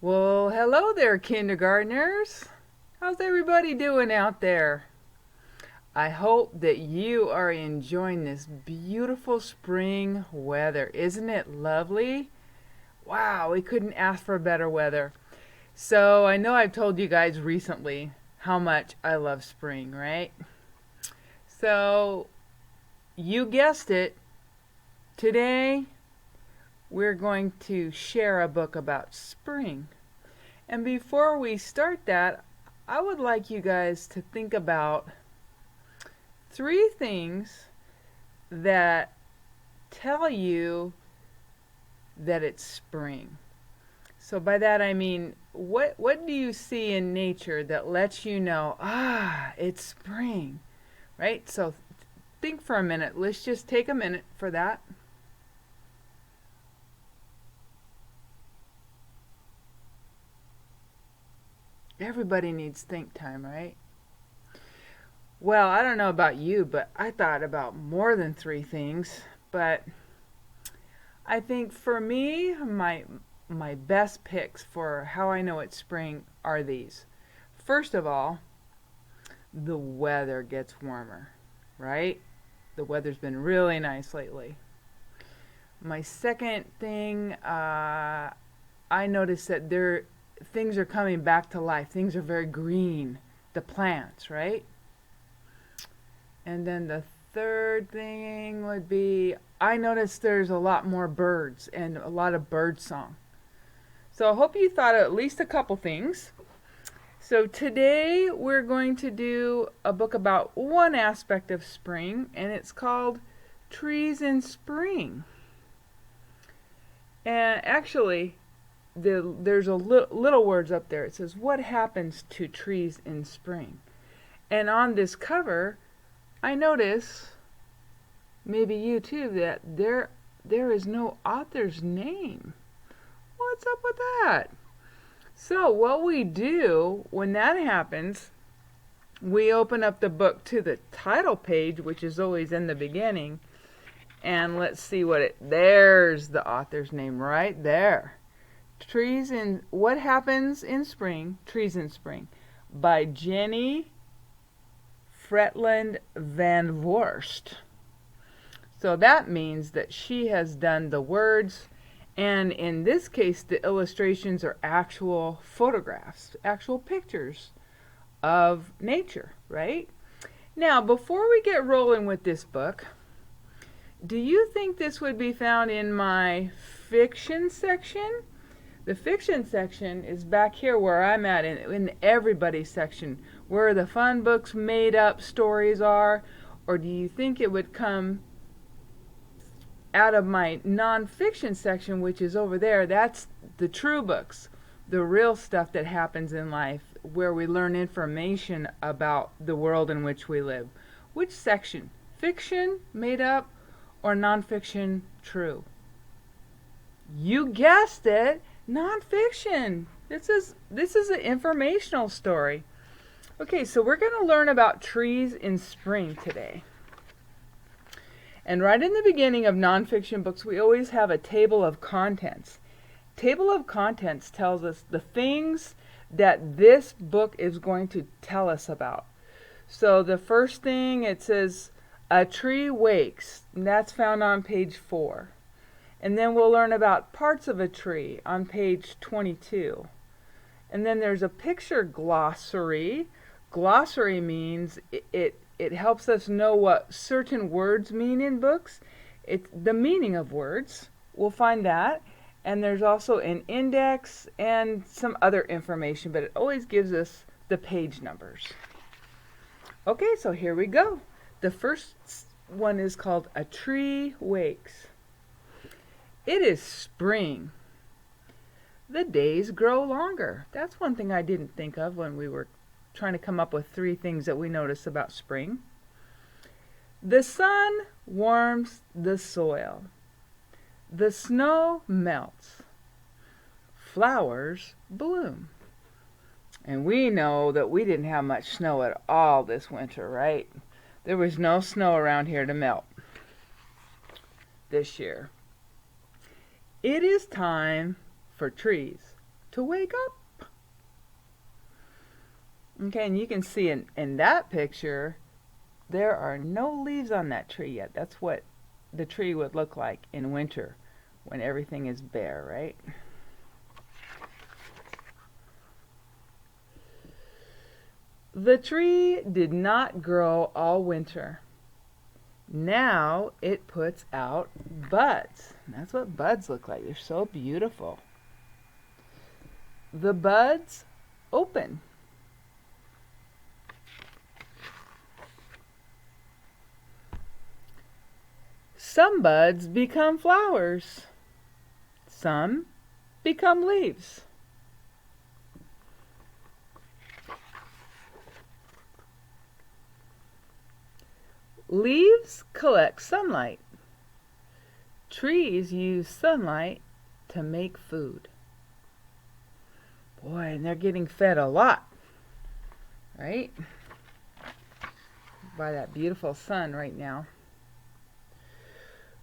Well, hello there, kindergartners. How's everybody doing out there? I hope that you are enjoying this beautiful spring weather. Isn't it lovely? Wow, we couldn't ask for better weather. So, I know I've told you guys recently how much I love spring, right? So, you guessed it. Today, we're going to share a book about spring. And before we start that, I would like you guys to think about three things that tell you that it's spring. So by that I mean, what do you see in nature that lets you know, it's spring, right? So think for a minute. Let's just take a minute for that. Everybody needs think time, right? Well, I don't know about you, but I thought about more than three things. But I think for me, my best picks for how I know it's spring are these. First of all, the weather gets warmer, right? The weather's been really nice lately. My second thing, I noticed that things are coming back to life. Things are very green, the plants, right? And then the third thing would be I noticed there's a lot more birds and a lot of bird song. So I hope you thought of at least a couple things. So today we're going to do a book about one aspect of spring, and it's called Trees in Spring. And actually, there's a little words up there. It says, "What happens to trees in spring?" And on this cover, I notice, maybe you too, that there is no author's name. What's up with that? So what we do when that happens, we open up the book to the title page, which is always in the beginning, and let's see there's the author's name right there. What Happens in Spring, Trees in Spring, by Jenny Fretland Van Vorst. So that means that she has done the words, and in this case, the illustrations are actual photographs, actual pictures of nature, right? Now, before we get rolling with this book, do you think this would be found in my fiction section? The fiction section is back here where I'm at in everybody's section, where the fun books, made up stories are, or do you think it would come out of my nonfiction section, which is over there? That's the true books, the real stuff that happens in life, where we learn information about the world in which we live. Which section? Fiction, made up, or nonfiction, true? You guessed it, nonfiction. This is an informational story. Okay, so we're going to learn about trees in spring today. And right in the beginning of nonfiction books, we always have a table of contents. Table of contents tells us the things that this book is going to tell us about. So the first thing, it says a tree wakes, and that's found on page 4. And then we'll learn about parts of a tree on page 22. And then there's a picture glossary. Glossary means it helps us know what certain words mean in books. It's the meaning of words. We'll find that. And there's also an index and some other information, but it always gives us the page numbers. Okay, so here we go. The first one is called A Tree Wakes. It is spring. The days grow longer. That's one thing I didn't think of when we were trying to come up with three things that we notice about spring. The sun warms the soil. The snow melts. Flowers bloom. And we know that we didn't have much snow at all this winter, right? There was no snow around here to melt this year. It is time for trees to wake up. Okay, and you can see in that picture, there are no leaves on that tree yet. That's what the tree would look like in winter when everything is bare, right? The tree did not grow all winter. Now it puts out buds. That's what buds look like. They're so beautiful. The buds open. Some buds become flowers. Some become leaves. Leaves collect sunlight. Trees use sunlight to make food. Boy, and they're getting fed a lot, right? By that beautiful sun right now.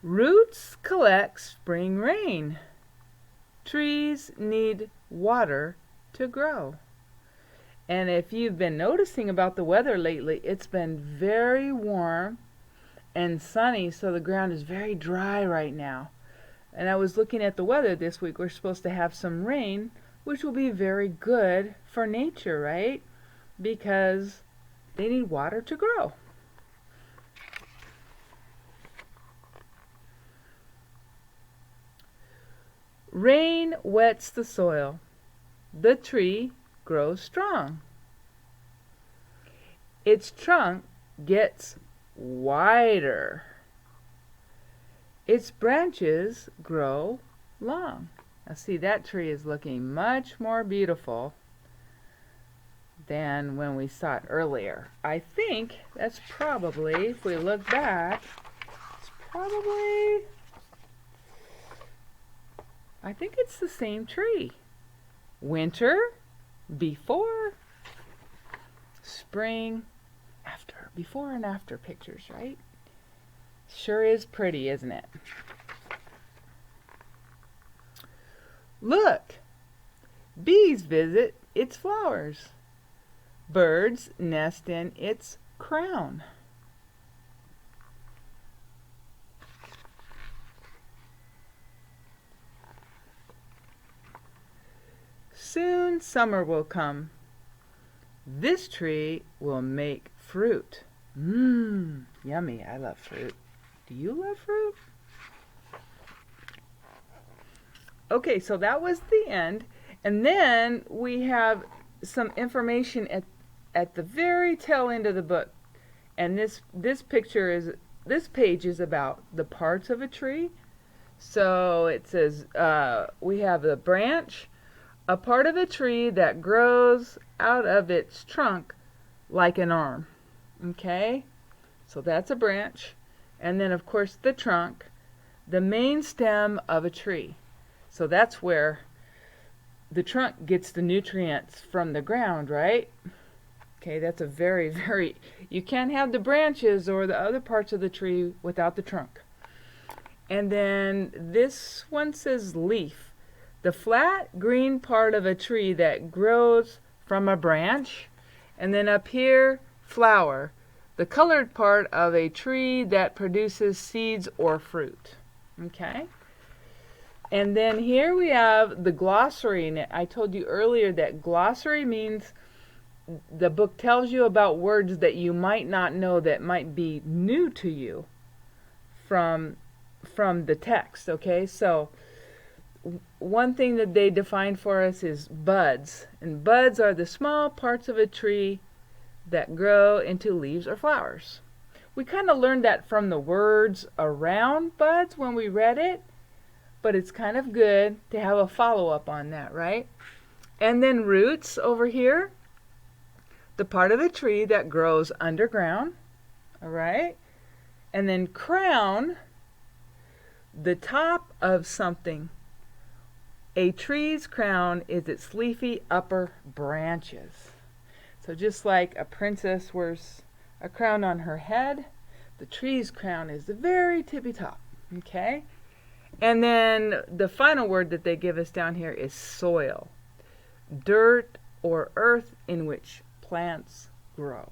Roots collect spring rain. Trees need water to grow. And if you've been noticing about the weather lately, it's been very warm and sunny, so the ground is very dry right now. And I was looking at the weather this week. We're supposed to have some rain, which will be very good for nature, right? Because they need water to grow. Rain wets the soil. The tree grows strong. Its trunk gets wider. Its branches grow long. Now see, that tree is looking much more beautiful than when we saw it earlier. I think that's probably, if we look back, it's probably, I think it's the same tree. Winter, before, spring, after. Before and after pictures, right? Sure is pretty, isn't it? Look! Bees visit its flowers. Birds nest in its crown. Soon summer will come. This tree will make fruit. Yummy. I love fruit. Do you love fruit? Okay, so that was the end. And then we have some information at the very tail end of the book. And this page is about the parts of a tree. So it says we have the branch, a part of a tree that grows out of its trunk like an arm. Okay? So that's a branch. And then, of course, the trunk, the main stem of a tree. So that's where the trunk gets the nutrients from the ground, right? Okay, that's a very, very, you can't have the branches or the other parts of the tree without the trunk. And then this one says leaf. The flat green part of a tree that grows from a branch. And then up here, flower. The colored part of a tree that produces seeds or fruit. Okay? And then here we have the glossary. And I told you earlier that glossary means the book tells you about words that you might not know, that might be new to you from the text. Okay? So one thing that they define for us is buds. And buds are the small parts of a tree that grow into leaves or flowers. We kind of learned that from the words around buds when we read it, but it's kind of good to have a follow-up on that, right? And then roots over here, the part of the tree that grows underground, all right? And then crown, the top of something. A tree's crown is its leafy upper branches. So just like a princess wears a crown on her head, the tree's crown is the very tippy top, okay? And then the final word that they give us down here is soil. dirt or earth in which plants grow.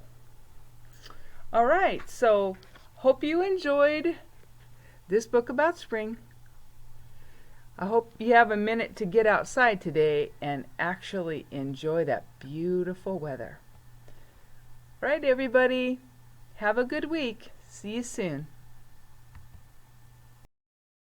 All right, so hope you enjoyed this book about spring. I hope you have a minute to get outside today and actually enjoy that beautiful weather. All right, everybody, have a good week. See you soon.